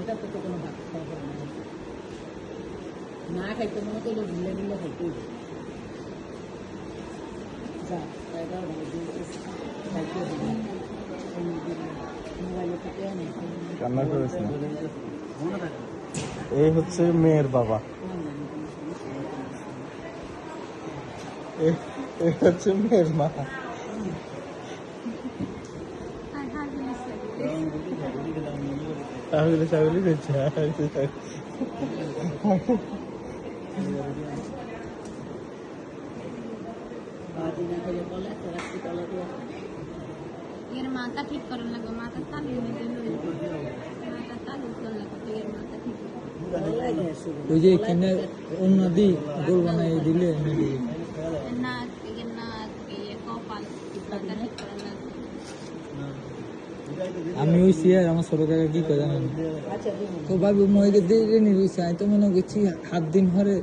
এটা তো কোনো ভাত খাওয়া না খাইতে মনে করলো ঢিলে ঢিলে খাইতে যা তাইটাও খাইতে হবে মোবাইলে থেকে কান্না করিস না। এই হচ্ছে মেয়ের বাবা, এই হচ্ছে মেয়ের মা। ছাগলি ছাগলি করছে। এর মাথা ঠিক করার লাগবে, মাথা তালু মাথা তালু করলে এর মাথা ঠিক ওই যে এখানে অন্য দিক গোল বানাই দিলে নাক কপাল মাথা ঠিক করার লাগবে। আমি ওই আর আমার ছোট কাকা কি করে জানেন, তো বাবু মহিকে দিয়ে নিয়ে আমি তো মনে করছি 7 দিন পরে